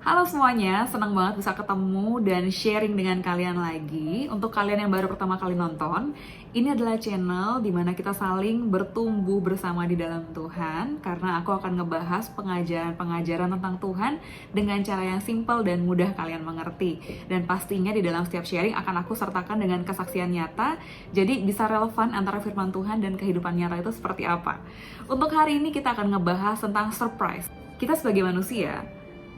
Halo semuanya, senang banget bisa ketemu dan sharing dengan kalian lagi. Untuk kalian yang baru pertama kali nonton, ini adalah channel di mana kita saling bertumbuh bersama di dalam Tuhan. Karena aku akan ngebahas pengajaran-pengajaran tentang Tuhan dengan cara yang simple dan mudah kalian mengerti. Dan pastinya di dalam setiap sharing akan aku sertakan dengan kesaksian nyata, jadi bisa relevan antara firman Tuhan dan kehidupan nyata itu seperti apa. Untuk hari ini kita akan ngebahas tentang surprise. Kita sebagai manusia,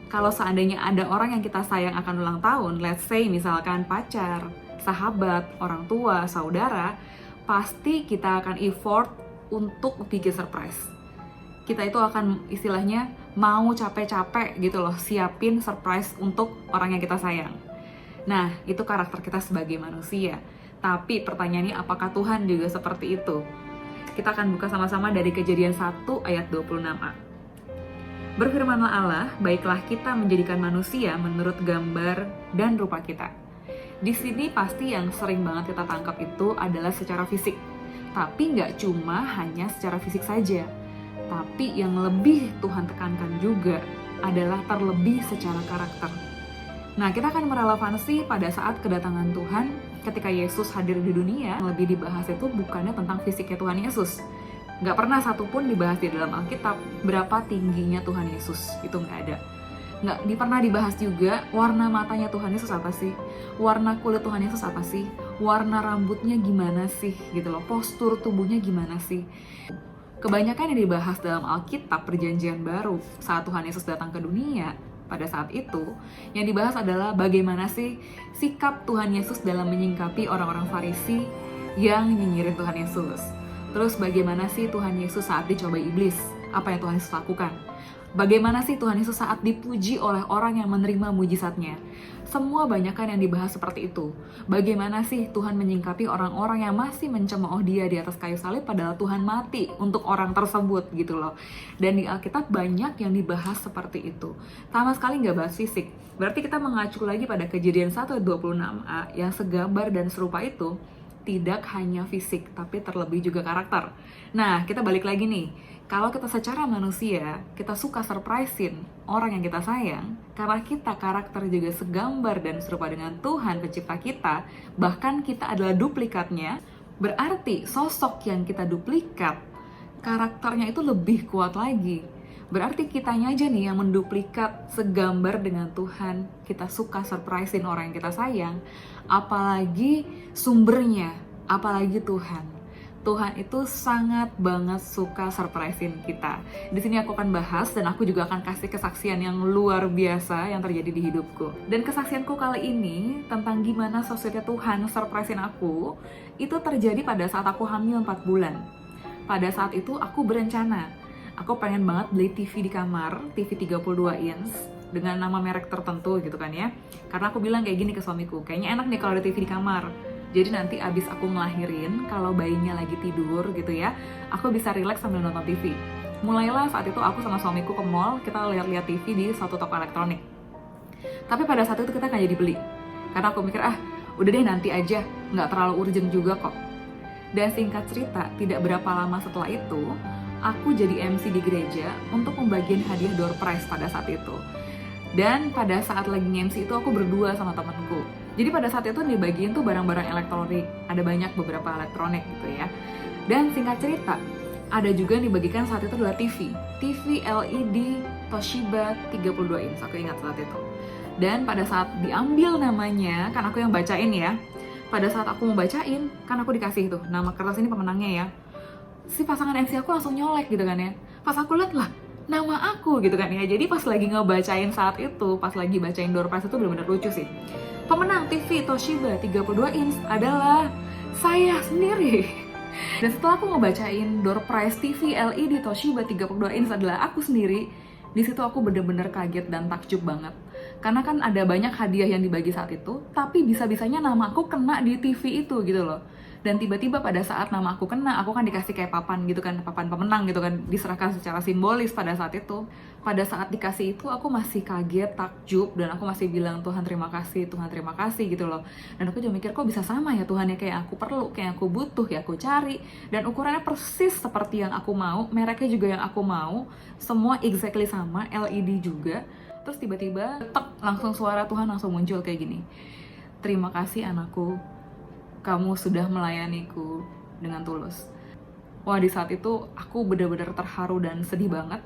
kalau seandainya ada orang yang kita sayang akan ulang tahun, let's say misalkan pacar, sahabat, orang tua, saudara, pasti kita akan effort untuk bikin surprise. Kita itu akan istilahnya mau capek-capek gitu loh, siapin surprise untuk orang yang kita sayang. Nah, itu karakter kita sebagai manusia. Tapi pertanyaannya, apakah Tuhan juga seperti itu? Kita akan buka sama-sama dari Kejadian 1 ayat 26a. Berfirmanlah Allah, baiklah kita menjadikan manusia menurut gambar dan rupa kita. Di sini pasti yang sering banget kita tangkap itu adalah secara fisik. Tapi nggak cuma hanya secara fisik saja. Tapi yang lebih Tuhan tekankan juga adalah terlebih secara karakter. Nah, kita akan merelevansi pada saat kedatangan Tuhan ketika Yesus hadir di dunia. Yang lebih dibahas itu bukannya tentang fisiknya Tuhan Yesus. Nggak pernah satupun dibahas di dalam Alkitab berapa tingginya Tuhan Yesus, itu nggak ada. Nggak pernah dibahas juga warna matanya Tuhan Yesus apa sih, warna kulit Tuhan Yesus apa sih, warna rambutnya gimana sih, gitu loh, postur tubuhnya gimana sih. Kebanyakan yang dibahas dalam Alkitab Perjanjian Baru saat Tuhan Yesus datang ke dunia, pada saat itu, yang dibahas adalah bagaimana sih sikap Tuhan Yesus dalam menyingkapi orang-orang Farisi yang nyinyirin Tuhan Yesus. Terus bagaimana sih Tuhan Yesus saat dicobai iblis? Apa yang Tuhan Yesus lakukan? Bagaimana sih Tuhan Yesus saat dipuji oleh orang yang menerima mujizatnya? Semua banyakan yang dibahas seperti itu. Bagaimana sih Tuhan menyingkapi orang-orang yang masih mencemooh dia di atas kayu salib padahal Tuhan mati untuk orang tersebut gitu loh. Dan di Alkitab banyak yang dibahas seperti itu. Sama sekali nggak bahas fisik. Berarti kita mengacu lagi pada Kejadian 1:26a yang segambar dan serupa itu. Tidak hanya fisik, tapi terlebih juga karakter. Nah, kita balik lagi nih. Kalau kita secara manusia, kita suka surprisein orang yang kita sayang, karena kita karakter juga segambar dan serupa dengan Tuhan pencipta kita, bahkan kita adalah duplikatnya, berarti sosok yang kita duplikat, karakternya itu lebih kuat lagi. Berarti kitanya aja nih yang menduplikat segambar dengan Tuhan. Kita suka surprisein orang yang kita sayang, apalagi sumbernya, apalagi Tuhan. Tuhan itu sangat banget suka surprisein kita. Di sini aku akan bahas dan aku juga akan kasih kesaksian yang luar biasa yang terjadi di hidupku. Dan kesaksianku kali ini tentang gimana sosoknya Tuhan surprisein aku, itu terjadi pada saat aku hamil 4 bulan. Pada saat itu aku berencana, aku pengen banget beli TV di kamar, TV 32 inch dengan nama merek tertentu gitu kan ya. Karena aku bilang kayak gini ke suamiku, kayaknya enak nih kalau ada TV di kamar. Jadi nanti abis aku ngelahirin, kalau bayinya lagi tidur gitu ya, aku bisa relax sambil nonton TV. Mulailah saat itu aku sama suamiku ke mall, kita lihat-lihat TV di suatu toko elektronik. Tapi pada saat itu kita nggak jadi beli. Karena aku mikir, udah deh nanti aja, nggak terlalu urgent juga kok. Dan singkat cerita, tidak berapa lama setelah itu, aku jadi MC di gereja untuk pembagian hadiah door prize pada saat itu. Dan pada saat lagi MC itu aku berdua sama temanku. Jadi pada saat itu dibagiin tuh barang-barang elektronik. Ada banyak beberapa elektronik gitu ya. Dan singkat cerita, ada juga yang dibagikan saat itu adalah TV. TV LED Toshiba 32 inch, aku ingat saat itu. Dan pada saat diambil namanya, kan aku yang bacain ya. Pada saat aku mau bacain, kan aku dikasih tuh nama kertas ini pemenangnya ya. Si pasangan MC aku langsung nyolek gitu kan ya. Pas aku liat lah, nama aku gitu kan ya. Jadi pas lagi ngebacain saat itu, pas lagi bacain door prize itu benar-benar lucu sih. Pemenang TV Toshiba 32 inch adalah saya sendiri. Dan setelah aku ngebacain door prize TV LED Toshiba 32 inch adalah aku sendiri, di situ aku bener-bener kaget dan takjub banget. Karena kan ada banyak hadiah yang dibagi saat itu, tapi bisa-bisanya nama aku kena di TV itu gitu loh. Dan tiba-tiba pada saat nama aku kena, aku kan dikasih kayak papan gitu kan, papan pemenang gitu kan, diserahkan secara simbolis pada saat itu. Pada saat dikasih itu aku masih kaget, takjub, dan aku masih bilang Tuhan terima kasih gitu loh. Dan aku juga mikir kok bisa sama ya Tuhan ya, kayak aku perlu, kayak aku butuh, kayak aku cari. Dan ukurannya persis seperti yang aku mau, mereknya juga yang aku mau, semua exactly sama, LED juga. terus tiba-tiba langsung suara Tuhan langsung muncul kayak gini. Terima kasih anakku, kamu sudah melayaniku dengan tulus. Wah, di saat itu aku benar-benar terharu dan sedih banget.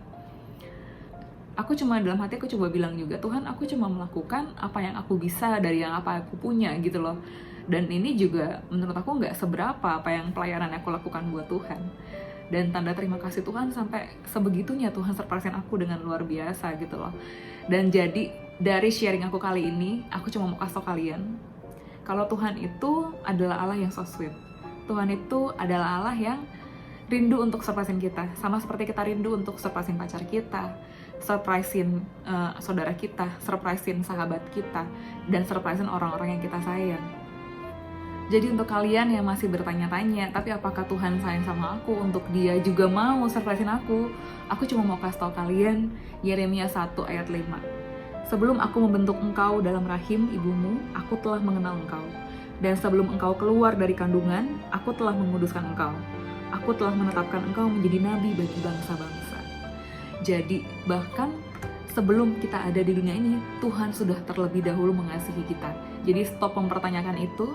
Aku cuma dalam hati aku coba bilang juga, Tuhan, aku cuma melakukan apa yang aku bisa dari yang apa aku punya gitu loh. Dan ini juga menurut aku nggak seberapa apa yang pelayanan yang aku lakukan buat Tuhan. Dan tanda terima kasih Tuhan sampai sebegitunya Tuhan surprisein aku dengan luar biasa gitu loh. Dan jadi dari sharing aku kali ini, aku cuma mau kasih tau kalian kalau Tuhan itu adalah Allah yang so sweet. Tuhan itu adalah Allah yang rindu untuk surprisein kita, sama seperti kita rindu untuk surprisein pacar kita, surprisein saudara kita, surprisein sahabat kita, dan surprisein orang-orang yang kita sayang. Jadi untuk kalian yang masih bertanya-tanya, tapi apakah Tuhan sayang sama aku untuk dia juga mau surprisein aku cuma mau kasih tau kalian Yeremia 1 ayat 5. Sebelum aku membentuk engkau dalam rahim ibumu, aku telah mengenal engkau. Dan sebelum engkau keluar dari kandungan, aku telah menguduskan engkau. Aku telah menetapkan engkau menjadi nabi bagi bangsa-bangsa. Jadi bahkan sebelum kita ada di dunia ini, Tuhan sudah terlebih dahulu mengasihi kita. Jadi stop mempertanyakan itu,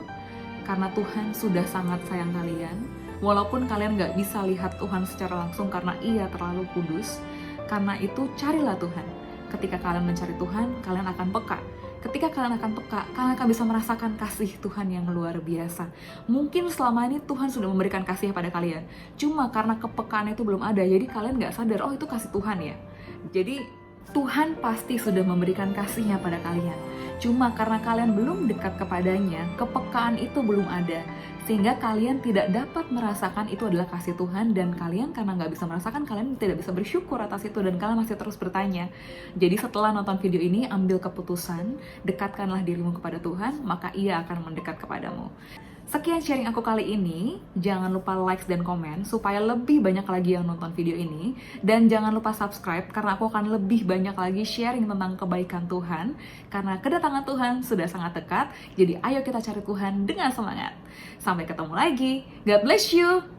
karena Tuhan sudah sangat sayang kalian. Walaupun kalian gak bisa lihat Tuhan secara langsung karena Ia terlalu kudus, karena itu carilah Tuhan. Ketika kalian mencari Tuhan, kalian akan peka. Ketika kalian akan peka, kalian akan bisa merasakan kasih Tuhan yang luar biasa. Mungkin selama ini Tuhan sudah memberikan kasih pada kalian, cuma karena kepekaan itu belum ada, jadi kalian gak sadar, oh itu kasih Tuhan ya. Jadi Tuhan pasti sudah memberikan kasihnya pada kalian, cuma karena kalian belum dekat kepadanya, kepekaan itu belum ada, sehingga kalian tidak dapat merasakan itu adalah kasih Tuhan. Dan kalian karena nggak bisa merasakan, kalian tidak bisa bersyukur atas itu, dan kalian masih terus bertanya. Jadi setelah nonton video ini, ambil keputusan, dekatkanlah dirimu kepada Tuhan, maka Ia akan mendekat kepadamu. Sekian sharing aku kali ini. Jangan lupa like dan komen supaya lebih banyak lagi yang nonton video ini. Dan jangan lupa subscribe karena aku akan lebih banyak lagi sharing tentang kebaikan Tuhan. Karena kedatangan Tuhan sudah sangat dekat. Jadi ayo kita cari Tuhan dengan semangat. Sampai ketemu lagi. God bless you.